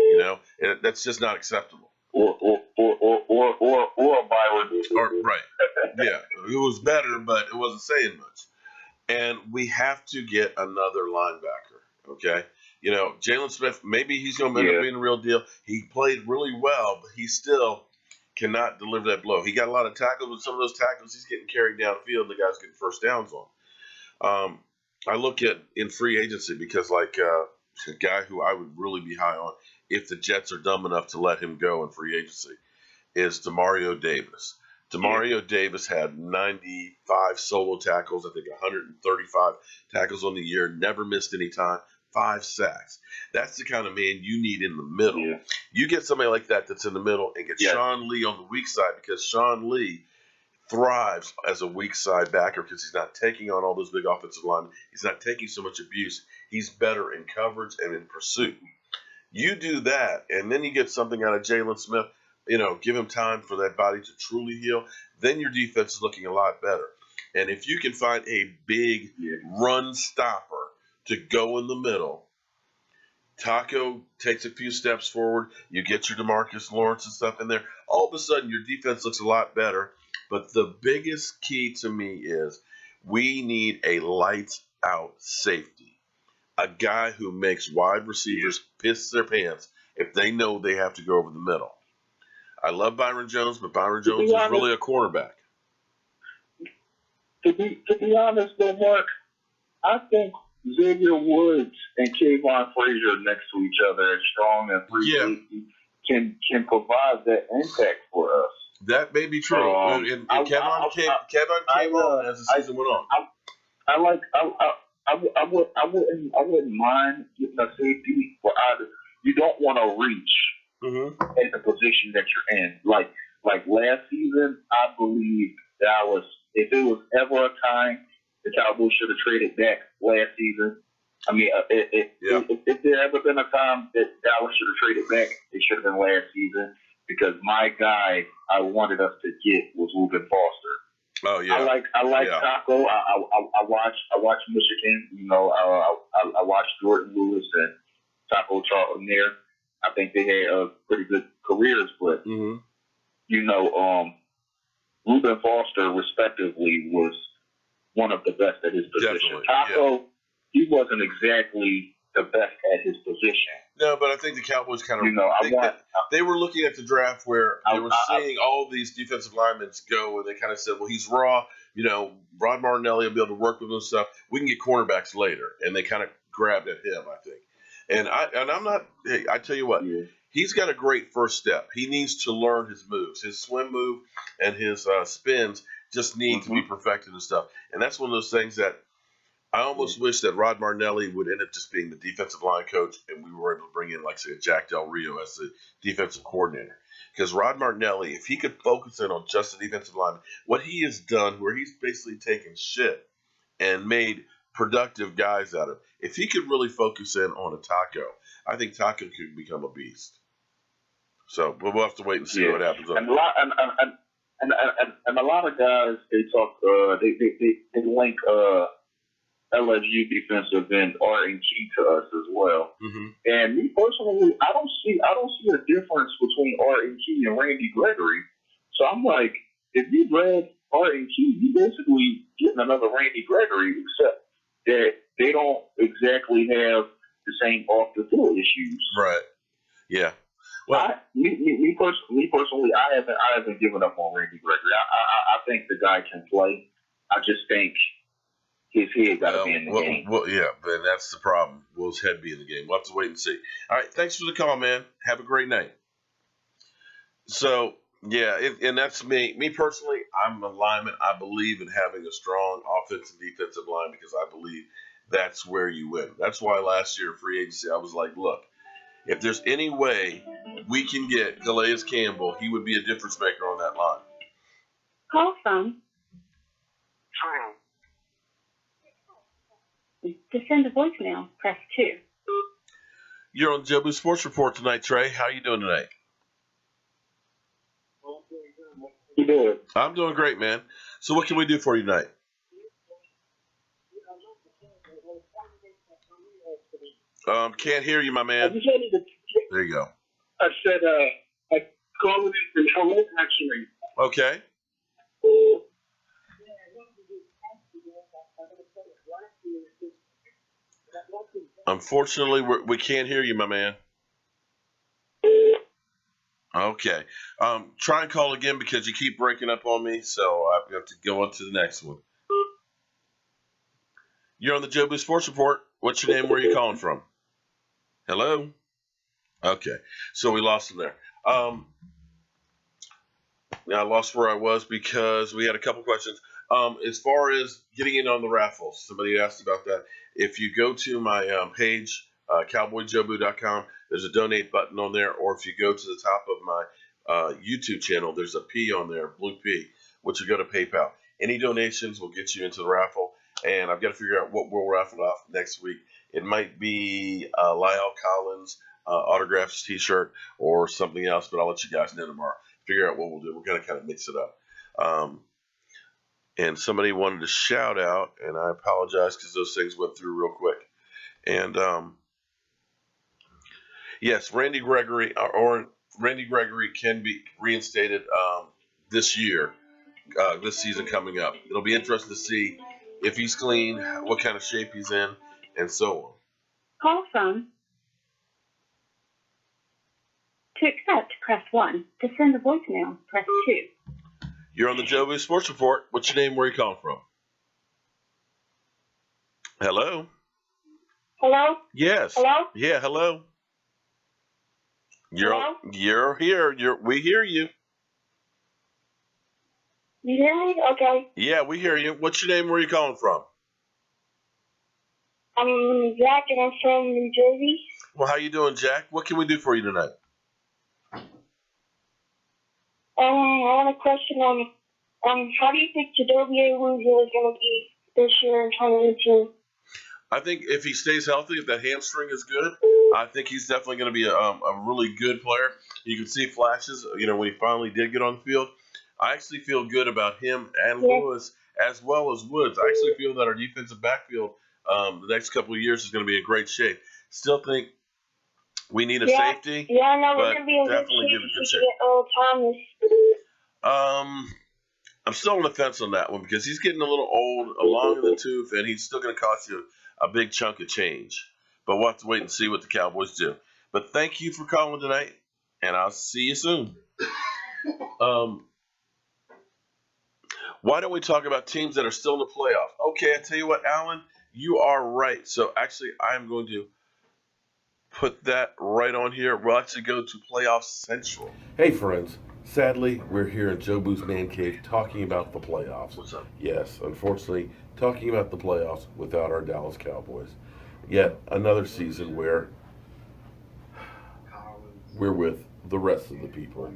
And that's just not acceptable. Or a Byron. Right. Yeah, it was better, but it wasn't saying much. And we have to get another linebacker. Okay, Jalen Smith. Maybe he's going to end up being a real deal. He played really well, but he still cannot deliver that blow. He got a lot of tackles, but some of those tackles he's getting carried downfield. The guy's getting first downs on. I look at in free agency because a guy who I would really be high on if the Jets are dumb enough to let him go in free agency is Demario Davis. Demario Davis had 95 solo tackles, I think 135 tackles on the year, never missed any time, 5 sacks. That's the kind of man you need in the middle. Yeah. You get somebody like that that's in the middle and get Sean Lee on the weak side because Sean Lee thrives as a weak side backer because he's not taking on all those big offensive linemen. He's not taking so much abuse. He's better in coverage and in pursuit. You do that, and then you get something out of Jalen Smith, give him time for that body to truly heal, then your defense is looking a lot better. And if you can find a big run stopper to go in the middle, Taco takes a few steps forward, you get your DeMarcus Lawrence and stuff in there, all of a sudden your defense looks a lot better. But the biggest key to me is we need a lights-out safety, a guy who makes wide receivers piss their pants if they know they have to go over the middle. I love Byron Jones, but Byron Jones is really a quarterback. To be honest, though, Mark, I think Xavier Woods and Kayvon Frazier next to each other, as strong and free safety, can provide that impact for us. That may be true. And Kevin came on as the season went on. I wouldn't mind getting a safety for either. You don't want to reach at the position that you're in. Like last season, I believe Dallas. If it was ever a time the Cowboys should have traded back last season, I mean, if there ever been a time that Dallas should have traded back, it should have been last season. Because my guy I wanted us to get was Reuben Foster. Oh yeah, I like Taco. I watch Michigan. I watched Jordan Lewis and Taco Charlton there. I think they had pretty good careers, but Reuben Foster, respectively, was one of the best at his position. Definitely, Taco, he wasn't exactly the best at his position. No, but I think the Cowboys kind of they were looking at the draft where they were seeing all these defensive linemen go, and they kind of said, well, he's raw. Rod Martinelli will be able to work with him and stuff. We can get cornerbacks later. And they kind of grabbed at him, I think. And I'm not – hey, I tell you what, he's got a great first step. He needs to learn his moves. His swim move and his spins just need to be perfected and stuff. And that's one of those things that I almost wish that Rod Martinelli would end up just being the defensive line coach and we were able to bring in, like, say, Jack Del Rio as the defensive coordinator. Because Rod Martinelli, if he could focus in on just the defensive line, what he has done where he's basically taken shit and made productive guys out of it, if he could really focus in on a Taco, I think Taco could become a beast. So we'll have to wait and see what happens. And a lot of guys, they talk, they link LSU defensive end R&Q to us as well. Mm-hmm. And me personally, I don't see a difference between R&Q and Randy Gregory. So I'm like, if you grab R&Q, you basically getting another Randy Gregory, except that they don't exactly have the same off the field issues. Right. Yeah. Well, me personally, I haven't given up on Randy Gregory. I think the guy can play. I just think his head got to be in the game. Well, yeah, but that's the problem. Will his head be in the game? We'll have to wait and see. All right, thanks for the call, man. Have a great night. So, yeah, and that's me. Me personally, I'm a lineman. I believe in having a strong offensive and defensive line because I believe that's where you win. That's why last year, free agency, I was like, look, if there's any way we can get Calais Campbell, he would be a difference maker on that line. Call from. To send a voicemail, press 2. You're on the Jobu Sports Report tonight, Trey. How are you doing tonight? You doing? I'm doing great, man. So what can we do for you tonight? Can't hear you, my man. There you go. I said, I called in from Hello, actually. Okay. Unfortunately, we can't hear you, my man. Okay. Try and call again because you keep breaking up on me, so I have to go on to the next one. You're on the Jobu Sports Report. What's your name? Where are you calling from? Hello? Okay. So we lost him there. I lost where I was because we had a couple questions. As far as getting in on the raffles, somebody asked about that. If you go to my page, cowboyjobu.com, there's a donate button on there, or if you go to the top of my YouTube channel, there's a P on there, blue P, which will go to PayPal. Any donations will get you into the raffle, and I've got to figure out what we'll raffle off next week. It might be Lyle Collins autographs T-shirt or something else, but I'll let you guys know tomorrow. Figure out what we'll do. We're going to kind of mix it up. And somebody wanted to shout out, and I apologize because those things went through real quick. And yes, Randy Gregory can be reinstated this year, this season coming up. It'll be interesting to see if he's clean, what kind of shape he's in, and so on. Call from. To accept, press 1. To send a voicemail, press 2. You're on the Jobu Sports Report. What's your name? Where are you calling from? Hello? Hello? Yes. Hello? Yeah, hello. Hello? You're here. We hear you. You hear me? Okay. Yeah, we hear you. What's your name? Where are you calling from? I'm Zach and I'm from New Jersey. Well, how you doing, Jack? What can we do for you tonight? I want a question on how do you think Jadobier Woodley is going to be this year in 2018? I think if he stays healthy, if that hamstring is good, I think he's definitely going to be a really good player. You can see flashes, when he finally did get on the field. I actually feel good about him and Lewis as well as Woods. I actually feel that our defensive backfield the next couple of years is going to be in great shape. Still think we need a safety. Yeah, I know. We're but going to be in good definitely shape give it if good we shape. get Earl Thomas. I'm still on the fence on that one because he's getting a little old, along in the tooth, and he's still going to cost you a big chunk of change. But we'll have to wait and see what the Cowboys do. But thank you for calling tonight, and I'll see you soon. Why don't we talk about teams that are still in the playoffs? Okay, I tell you what, Alan, you are right. So actually, I'm going to put that right on here. We'll actually go to Playoff Central. Hey, friends. Sadly, we're here in Jobu's Man Cave talking about the playoffs. What's up? Yes, unfortunately, talking about the playoffs without our Dallas Cowboys. Yet another season where we're with the rest of the people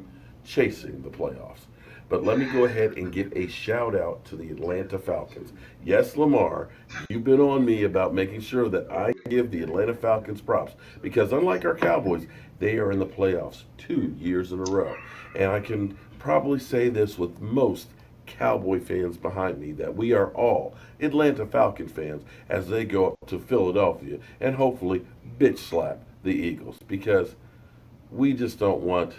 chasing the playoffs. But let me go ahead and give a shout out to the Atlanta Falcons. Yes, Lamar, you've been on me about making sure that I give the Atlanta Falcons props because unlike our Cowboys, they are in the playoffs 2 years in a row. And I can probably say this with most Cowboy fans behind me that we are all Atlanta Falcon fans as they go up to Philadelphia and hopefully bitch slap the Eagles because we just don't want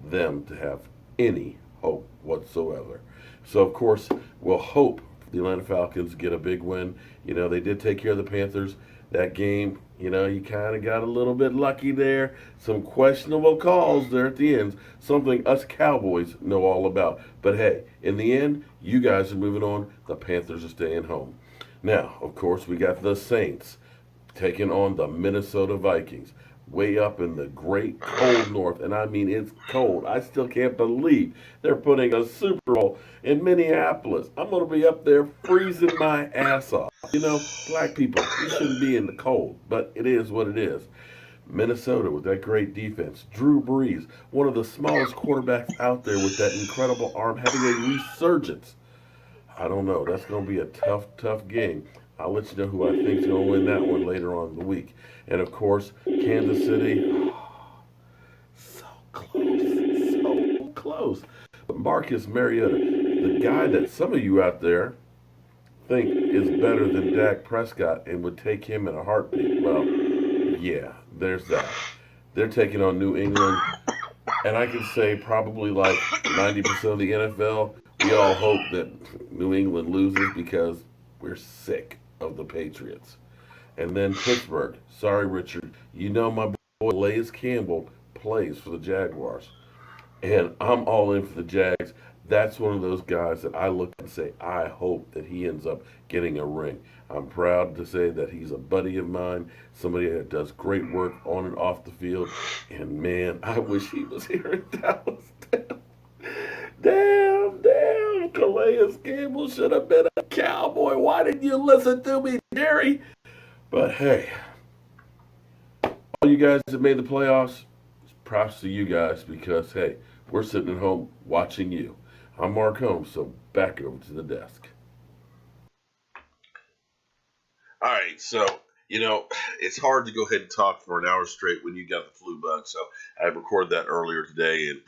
them to have any hope whatsoever. So, of course, we'll hope the Atlanta Falcons get a big win. They did take care of the Panthers. That game, you kind of got a little bit lucky there. Some questionable calls there at the end. Something us Cowboys know all about. But, hey, in the end, you guys are moving on. The Panthers are staying home. Now, of course, we got the Saints taking on the Minnesota Vikings. Way up in the great cold north, and I mean it's cold. I still can't believe they're putting a Super Bowl in Minneapolis. I'm going to be up there freezing my ass off. Black people, we shouldn't be in the cold, but it is what it is. Minnesota with that great defense. Drew Brees, one of the smallest quarterbacks out there with that incredible arm, having a resurgence. I don't know. That's going to be a tough game. I'll let you know who I think is going to win that one later on in the week. And, of course, Kansas City, so close. But Marcus Mariota, the guy that some of you out there think is better than Dak Prescott and would take him in a heartbeat. Well, yeah, there's that. They're taking on New England. And I can say probably like 90% of the NFL, we all hope that New England loses because we're sick of the Patriots. And then Pittsburgh. Sorry, Richard. You know my boy Calais Campbell plays for the Jaguars. And I'm all in for the Jags. That's one of those guys that I look and say, I hope that he ends up getting a ring. I'm proud to say that he's a buddy of mine, somebody that does great work on and off the field. And man, I wish he was here in Dallas. Damn, Calais Campbell should have been a Cowboy. Why didn't you listen to me, Jerry? But hey, all you guys that made the playoffs, props to you guys because, hey, we're sitting at home watching you. I'm Mark Holmes, so back over to the desk. All right, so it's hard to go ahead and talk for an hour straight when you got the flu bug. So I recorded that earlier today, and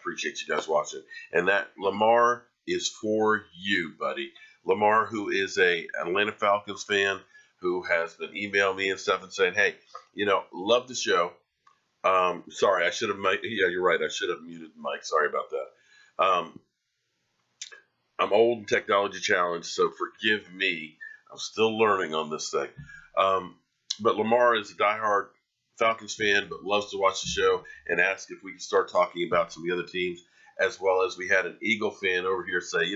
appreciate you guys watching. And that Lamar is for you, buddy. Lamar, who is a Atlanta Falcons fan, who has been emailing me and stuff and saying, "Hey, love the show." Sorry, I should have. Yeah, you're right. I should have muted the mic. Sorry about that. I'm old and technology challenged, so forgive me. I'm still learning on this thing. But Lamar is a diehard Falcons fan, but loves to watch the show and asked if we could start talking about some of the other teams, as well as we had an Eagle fan over here say,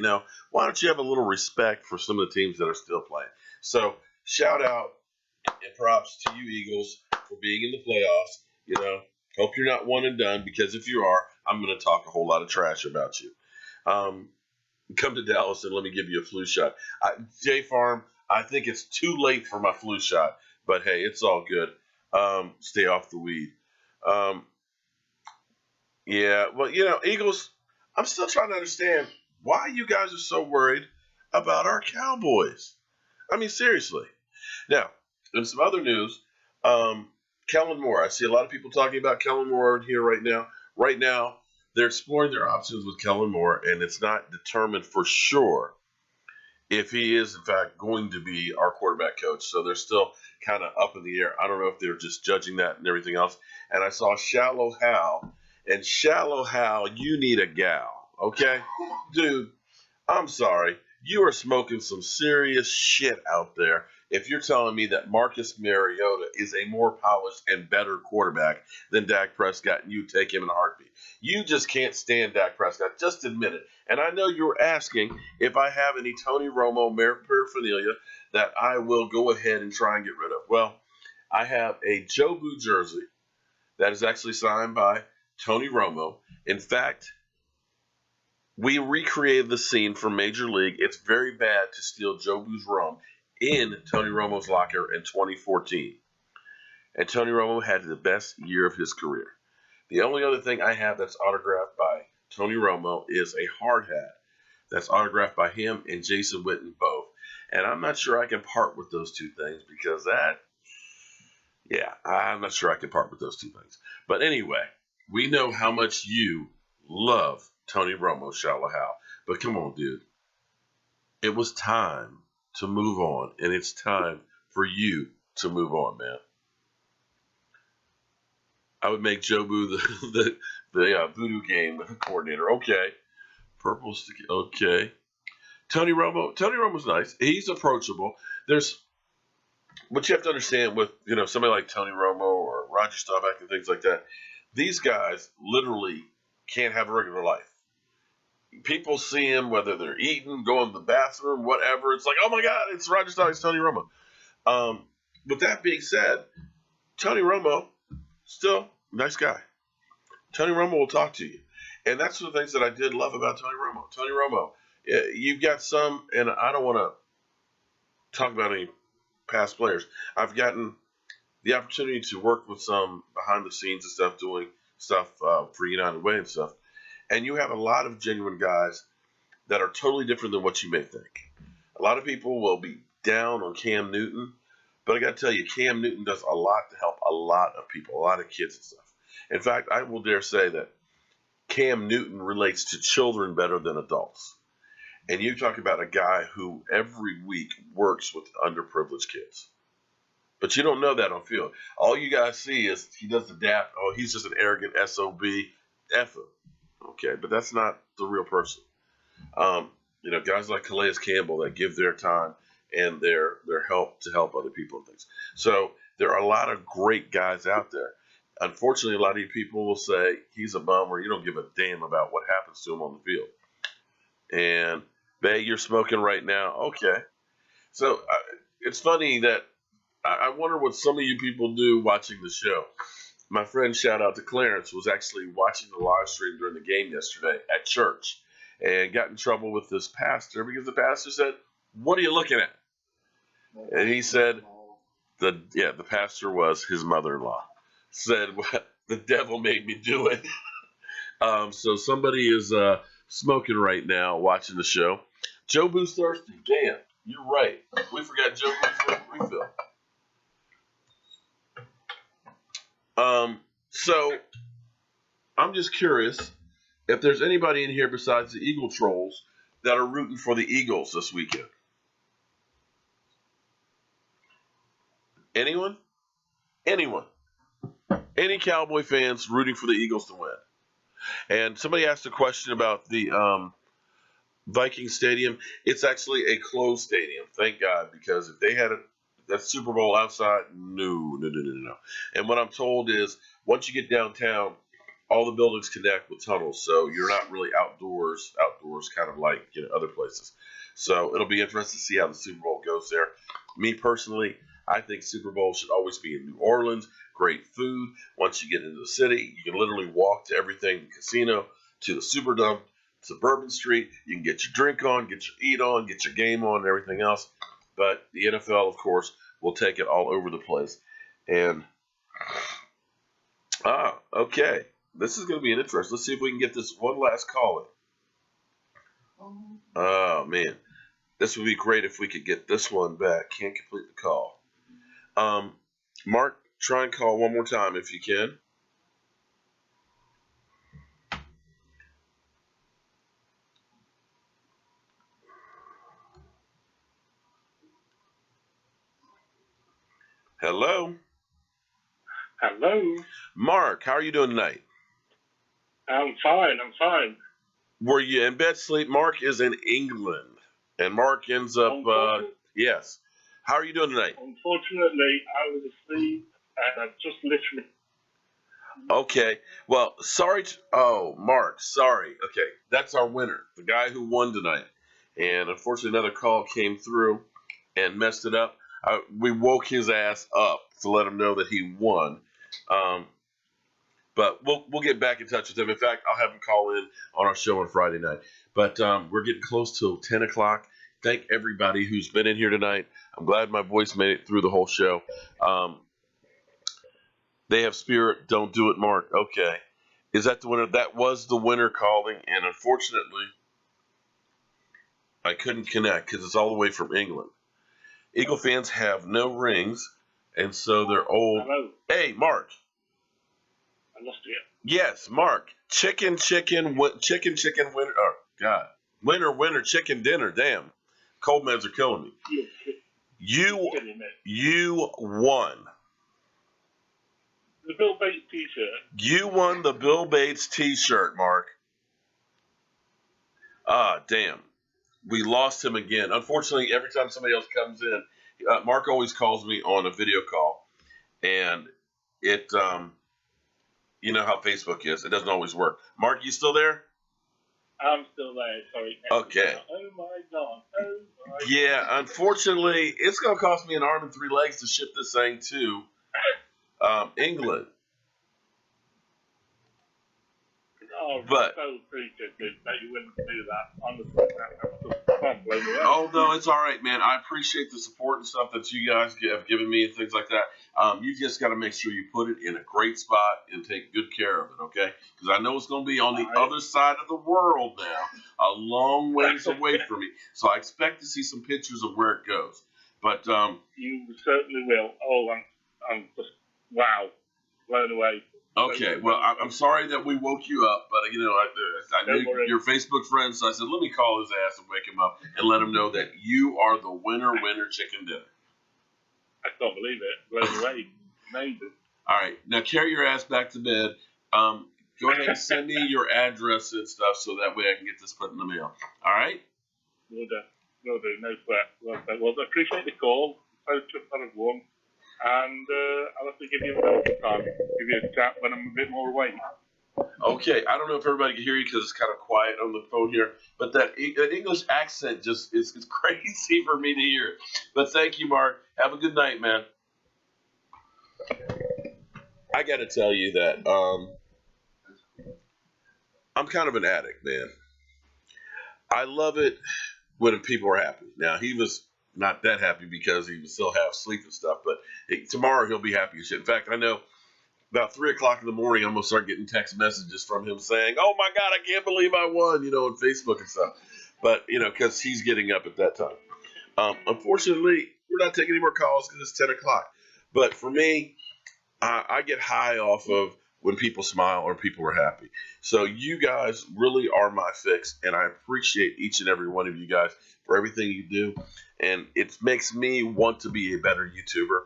why don't you have a little respect for some of the teams that are still playing? So shout out and props to you Eagles for being in the playoffs. Hope you're not one and done, because if you are, I'm going to talk a whole lot of trash about you. Come to Dallas and let me give you a flu shot. J Farm, I think it's too late for my flu shot, but hey, it's all good. Stay off the weed. Yeah, well, Eagles, I'm still trying to understand why you guys are so worried about our Cowboys. I mean, seriously. Now, in some other news, Kellen Moore. I see a lot of people talking about Kellen Moore here right now. Right now, they're exploring their options with Kellen Moore, and it's not determined for sure if he is, in fact, going to be our quarterback coach. So they're still kind of up in the air. I don't know if they're just judging that and everything else. And I saw Shallow Hal. And Shallow Hal, you need a gal, okay? Dude, I'm sorry. You are smoking some serious shit out there if you're telling me that Marcus Mariota is a more polished and better quarterback than Dak Prescott, and you take him in a heartbeat. You just can't stand Dak Prescott. Just admit it. And I know you're asking if I have any Tony Romo paraphernalia that I will go ahead and try and get rid of. Well, I have a Joe Boo jersey that is actually signed by Tony Romo. In fact, we recreated the scene from Major League. It's very bad to steal Joe Boo's rum in Tony Romo's locker in 2014. And Tony Romo had the best year of his career. The only other thing I have that's autographed by Tony Romo is a hard hat that's autographed by him and Jason Witten both. And I'm not sure I can part with those two things because I'm not sure I can part with those two things. But anyway, we know how much you love Tony Romo, Shallow Hal. But come on, dude. It was time to move on, and it's time for you to move on, man. I would make Joe Boo the voodoo game coordinator. Okay. Purple stick. Okay. Tony Romo's nice. He's approachable. There's what you have to understand with somebody like Tony Romo or Roger Staubach and things like that. These guys literally can't have a regular life. People see him, whether they're eating, going to the bathroom, whatever. It's like, oh my God, it's Roger Staubach, it's Tony Romo. With that being said, Tony Romo, still nice guy. Tony Romo will talk to you. And that's one of the things that I did love about Tony Romo. Tony Romo, you've got some, and I don't want to talk about any past players. I've gotten the opportunity to work with some behind the scenes and stuff, doing stuff for United Way and stuff. And you have a lot of genuine guys that are totally different than what you may think. A lot of people will be down on Cam Newton, but I got to tell you, Cam Newton does a lot to help a lot of people, a lot of kids and stuff. In fact, I will dare say that Cam Newton relates to children better than adults. And you talk about a guy who every week works with underprivileged kids. But you don't know that on field. All you guys see is he does the dap. Oh, he's just an arrogant SOB. F him. Okay, but that's not the real person. Guys like Calais Campbell that give their time and their help to help other people and things. So there are a lot of great guys out there. Unfortunately, a lot of you people will say he's a bum or you don't give a damn about what happens to him on the field. And Bay, you're smoking right now. Okay. So it's funny that I wonder what some of you people do watching the show. My friend, shout out to Clarence, was actually watching the live stream during the game yesterday at church and got in trouble with this pastor because the pastor said, "What are you looking at?" And he said, the pastor was his mother-in-law, said, "Well, the devil made me do it." So somebody is smoking right now watching the show. Joe Boo's thirsty. Damn, you're right. We forgot Joe Boo's refill. So I'm just curious if there's anybody in here besides the Eagle Trolls that are rooting for the Eagles this weekend. Anyone? Anyone? Any Cowboy fans rooting for the Eagles to win? And somebody asked a question about the Viking Stadium. It's actually a closed stadium, thank God, because if they had that Super Bowl outside, no. And what I'm told is once you get downtown, all the buildings connect with tunnels, so you're not really outdoors kind of like other places. So it'll be interesting to see how the Super Bowl goes there. Me personally, I think Super Bowl should always be in New Orleans. Great food. Once you get into the city, you can literally walk to everything, the casino, to the Superdome, to Bourbon Street. You can get your drink on, get your eat on, get your game on, and everything else. But the NFL, of course, will take it all over the place. And, okay. This is going to be an interest. Let's see if we can get this one last call in. Oh, man. This would be great if we could get this one back. Can't complete the call. Mark, try and call one more time if you can. Hello? Hello. Mark, how are you doing tonight? I'm fine. Were you in bed sleep? Mark is in England. And Mark ends up, yes. How are you doing tonight? Unfortunately, I was asleep and I've just literally. Okay. Well, sorry. Mark, sorry. Okay. That's our winner, the guy who won tonight. And unfortunately, another call came through and messed it up. We woke his ass up to let him know that he won. But we'll get back in touch with him. In fact, I'll have him call in on our show on Friday night. But we're getting close to 10 o'clock. Thank everybody who's been in here tonight. I'm glad my voice made it through the whole show. They have spirit. Don't do it, Mark. Okay. Is that the winner? That was the winner calling. And unfortunately, I couldn't connect because it's all the way from England. Eagle fans have no rings, and so they're old. Hello. Hey, Mark. I lost you. Yes, Mark. Chicken, winner. Oh, God. Winner, chicken dinner. Damn. Cold meds are killing me. You won. The Bill Bates t-shirt. You won the Bill Bates t-shirt, Mark. Damn. We lost him again. Unfortunately, every time somebody else comes in, Mark always calls me on a video call, and it, you know how Facebook is. It doesn't always work. Mark, you still there? I'm still there. Sorry. Okay. Oh my God. Yeah, unfortunately, it's going to cost me an arm and 3 legs to ship this thing to England. But so appreciative that you wouldn't do that. Honestly, oh no, it's all right, man. I appreciate the support and stuff that you guys have given me and things like that. You just got to make sure you put it in a great spot and take good care of it, okay? Because I know it's going to be on the other side of the world now, a long ways away from me. So I expect to see some pictures of where it goes. But you certainly will. Oh, I'm just wow, blown away. Okay, well, I'm sorry that we woke you up, but I knew your Facebook friend, so I said, let me call his ass and wake him up and let him know that you are the winner chicken dinner. I can't believe it. Blown away. Amazing. All right, now carry your ass back to bed. Go ahead and send me your address and stuff so that way I can get this put in the mail. All right? Well done. Will do, no sweat. Well, I appreciate the call. So tough that I've won. And I'll have to give you another time. Give you a chat when I'm a bit more awake. Okay, I don't know if everybody can hear you because it's kind of quiet on the phone here, but that English accent just is crazy for me to hear. But thank you, Mark. Have a good night, man. I got to tell you that I'm kind of an addict, man. I love it when people are happy. Now, he was not that happy because he was still half asleep and stuff, but tomorrow he'll be happy as shit. In fact, I know about 3 o'clock in the morning, I'm going to start getting text messages from him saying, oh my God, I can't believe I won, on Facebook and stuff. But, because he's getting up at that time. Unfortunately, we're not taking any more calls because it's 10 o'clock. But for me, I get high off of when people smile or people are happy. So you guys really are my fix, and I appreciate each and every one of you guys for everything you do. And it makes me want to be a better YouTuber.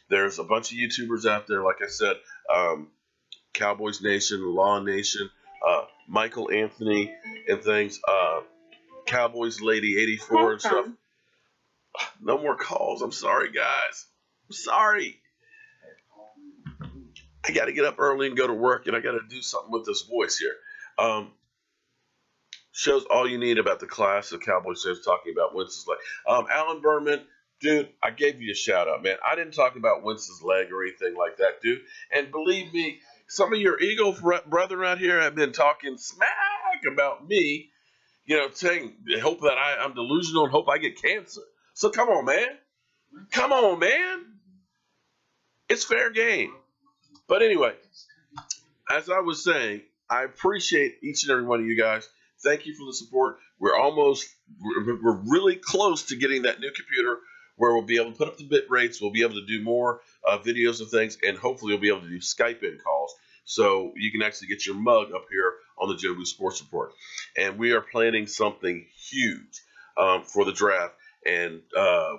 There's a bunch of YouTubers out there, like I said, Cowboys Nation, Law Nation, Michael Anthony and things, Cowboys Lady 84 and stuff. No more calls. I'm sorry, guys. I'm sorry. I got to get up early and go to work, and I got to do something with this voice here. Shows all you need about the class of Cowboys fans talking about Wentz's leg. Alan Berman, dude, I gave you a shout out, man. I didn't talk about Wentz's leg or anything like that, dude. And believe me, some of your Eagle brethren out here have been talking smack about me, saying they hope that I'm delusional and hope I get cancer. So come on, man. Come on, man. It's fair game. But anyway, as I was saying, I appreciate each and every one of you guys. Thank you for the support. We're really close to getting that new computer where we'll be able to put up the bit rates. We'll be able to do more videos and things, and hopefully we'll be able to do Skype in calls so you can actually get your mug up here on the Jobu Sports Report. And we are planning something huge for the draft, and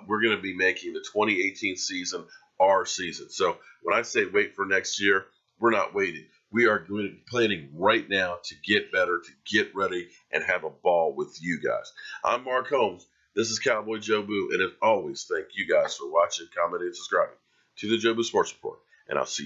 we're going to be making the 2018 season our season. So when I say wait for next year, we're not waiting. We are going to be planning right now to get better, to get ready, and have a ball with you guys. I'm Mark Holmes. This is Cowboy Jobu, and as always, thank you guys for watching, commenting, and subscribing to the Jobu Sports Report. And I'll see you.